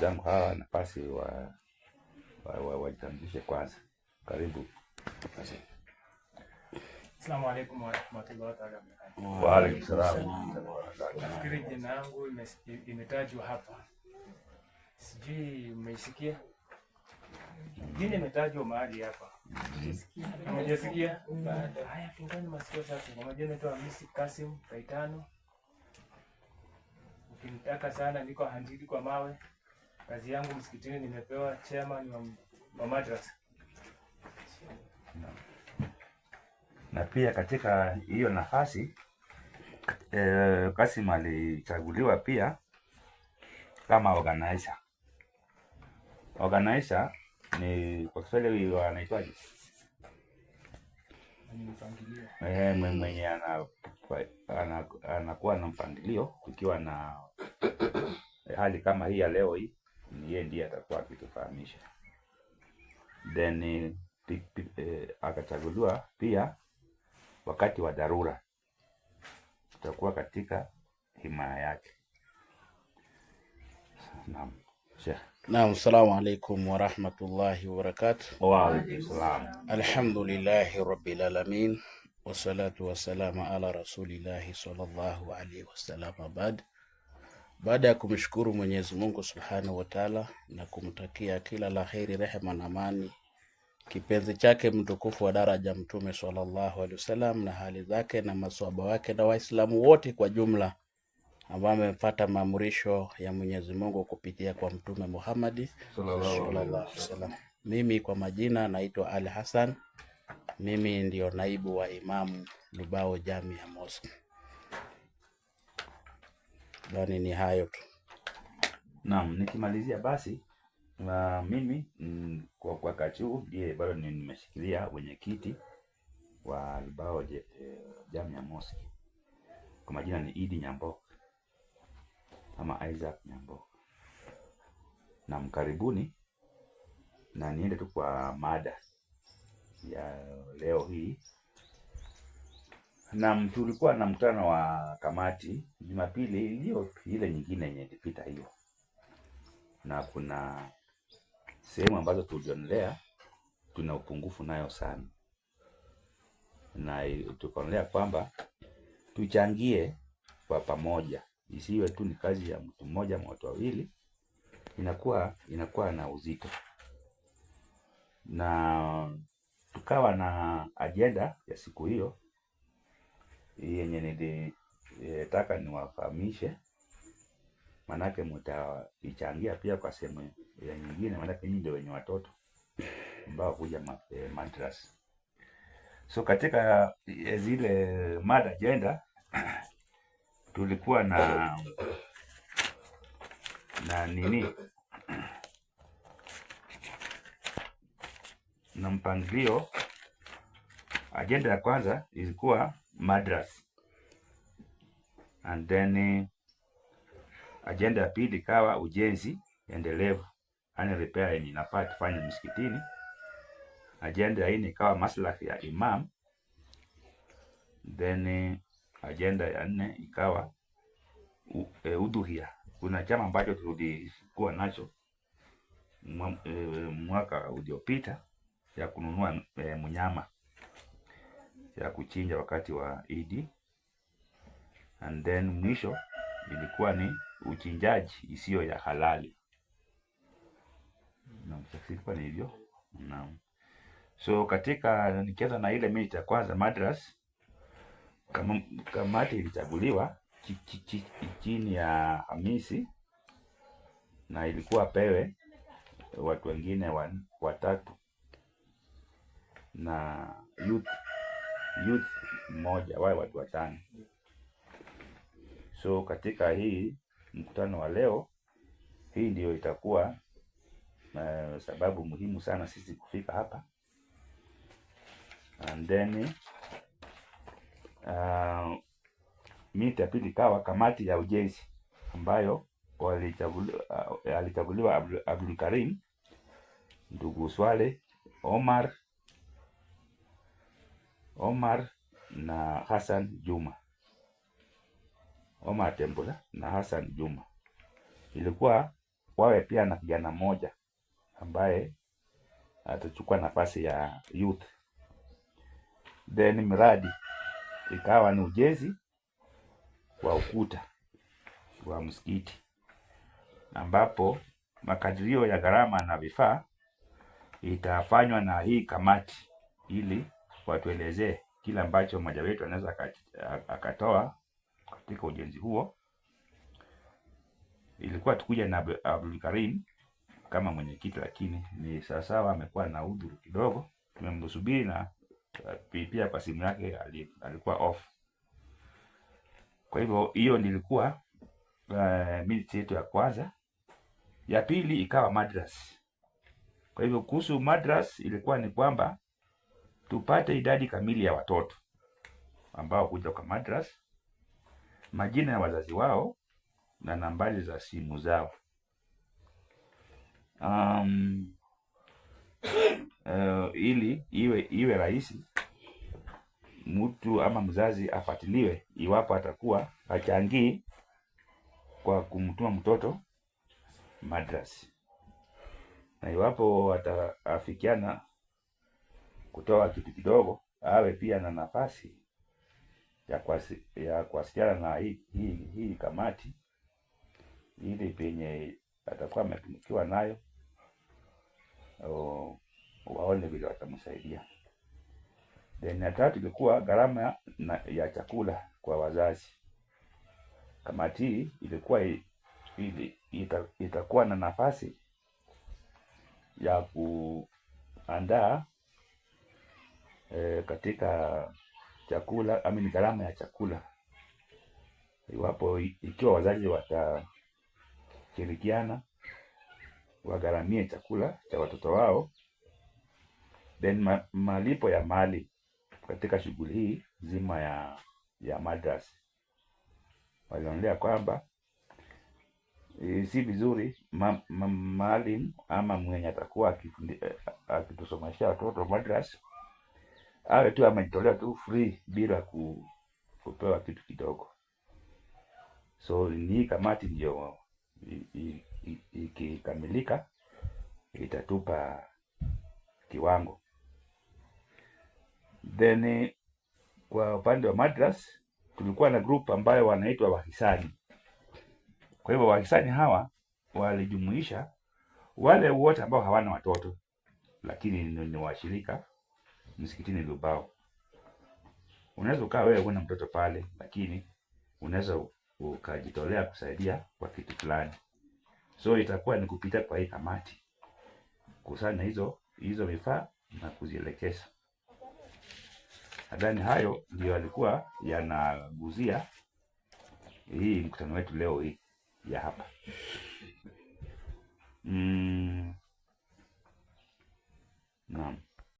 zangu hawa nafasi wajitambulishe kwanza. Karibu. Assalamu alaikum warahmatullahi wabarakatuh. Wa alaikum salaam. Nafikiri jina langu imetajwa hapa. Sijui umeisikia? Jina imetajwa mahali hapa. Umejisikia? Haya, fungani masikio sasa. Kwa majina naitwa Hamisi Kasim Kaitano. Ukinitaka sana niko Handidi kwa mawe. Kazi yangu msikitini nimepewa chairman wa madrasa. Na pia katika hiyo nafasi Kasim alichaguliwa pia kama organizer. Organizer ni kwa Kiswahili wanaitwaje? Mwenye anakuwa na mpangilio kukiwa na hali kama hii ya leo hii, ni yeye ndiye atakuwa akitufahamisha. Then akachaguliwa pia wakati wa dharura, tutakuwa katika himaya yake. Naam. Sheikh. Naam, assalamu alaikum wa rahmatullahi wa barakatuh. Wa alaikum salam. Alhamdulillahi rabbil alamin wassalatu wassalamu ala rasulillahi sallallahu alaihi wasallam. Baada ya kumshukuru Mwenyezi Mungu Subhanahu wa Ta'ala na kumtakia kila la kheri, rehema na amani kipenzi chake mtukufu wa daraja Mtume sallallahu alaihi wasallam na hali zake na maswahaba wake na Waislamu wote kwa jumla ambao wamefuata maamrisho ya Mwenyezi Mungu kupitia kwa Mtume Muhammad sallallahu alaihi wasallam. Mimi kwa majina naitwa Ali Hassan. Mimi ndio naibu wa Imamu Lubao Jamia Mosque. Bani ni hayo tu. Naam, nikimalizia basi mimi kwa wakati huu ndiye bado nimeshikilia wenyekiti wa Lubao Jamia Mosque. Kwa majina ni Idi Nyambo ama Isaac Nyambo. Na mkaribuni, na niende tu kwa mada ya leo hii. Na tulikuwa na mkutano wa kamati Jumapili iliyo ile nyingine yenye ilipita hiyo, na kuna sehemu ambazo tulionelea tuna upungufu nayo sana, na tukaonelea kwamba tuchangie kwa pamoja, isiwe tu ni kazi ya mtu mmoja au watu wawili, inakuwa na uzito. Na tukawa na agenda ya siku hiyo yenye nilitaka niwafahamishe, manake mtaichangia pia kwa sehemu ya nyingine, manake nyinyi ndio wenye watoto ambao kuja madrasa. So katika zile mada agenda tulikuwa na mpangilio. Agenda ya kwanza ilikuwa madrasa, and then agenda ya pili ikawa ujenzi endelevu, yani repair yenye inafaa tufanye msikitini. Agenda ya nne ikawa maslahi ya imam. Then agenda ya nne ikawa udhuhia. Kuna chama ambacho tulikuwa nacho mwaka uliopita ya kununua mnyama ya kuchinja wakati wa Idi. And then mwisho ilikuwa ni uchinjaji isiyo ya halali. Ilikuwa ni hivyo. Naam. So katika nikianza na ile minute ya kwanza madras, kamati ilichaguliwa chini ya Hamisi, na ilikuwa pewe watu wengine watatu na youth mmoja, wao watu watano. So katika hii mkutano wa leo, hii ndio itakuwa sababu muhimu sana sisi kufika hapa. And then mita pili kawa kamati ya ujenzi ambayo alichaguliwa Abdul Karim, ndugu Swale, Omar na Hassan Juma. Omar Tembula na Hassan Juma. Ilikuwa wawe pia na kijana mmoja ambaye atachukua nafasi ya youth. Then miradi ikawa ni ujenzi wa ukuta wa msikiti, ambapo makadirio ya gharama na vifaa itafanywa na hii kamati, ili watuelezee kile ambacho mmoja wetu anaweza akatoa katika ujenzi huo. Ilikuwa tukuja na Abdul Karim kama mwenyekiti, lakini ni sawasawa amekuwa na udhuru kidogo, tumemsubiri na pia kwa simu yake alikuwa off. Kwa hivyo hiyo nilikuwa minute yetu ya kwanza. Ya pili ikawa madras. Kwa hivyo kuhusu madras ilikuwa ni kwamba tupate idadi kamili ya watoto ambao kuja kwa madras, majina ya wazazi wao na nambari za simu zao. Ili iwe rahisi mtu ama mzazi afuatiliwe iwapo atakuwa hachangii kwa kumtuma mtoto madras, na iwapo wataafikiana kutoa kitu kidogo, awe pia na nafasi ya kuwasiliana na hii kamati, ili penye atakuwa ametumikiwa nayo waone vile watamsaidia. Then ya tatu ilikuwa gharama ya chakula kwa wazazi. Kamati hii ilikuwa itakuwa na nafasi ya kuandaa katika chakula, gharama ya chakula, ikiwa wazazi watashirikiana wagharamie chakula cha watoto wao. Then malipo ya mali katika shughuli hii zima ya madras, walionelea kwamba si vizuri maalim ama mwenye atakuwa akitusomeshia watoto madras awe tu amejitolea tu free bila kupewa kitu kidogo. So ni kamati ndio ikikamilika itatupa kiwango. Then kwa upande wa madras tulikuwa na group ambayo wanaitwa wahisani. Kwa hivyo wahisani hawa walijumuisha wale wote ambao hawana watoto lakini ni washirika msikitini Lubao. Unaweza ukawa wewe una mtoto pale, lakini unaweza ukajitolea kusaidia kwa kitu fulani. So itakuwa ni kupita kwa hii kamati kusanya hizo vifaa na kuzielekeza. Nadhani hayo ndio yalikuwa yanaguzia hii mkutano wetu leo hii ya hapa.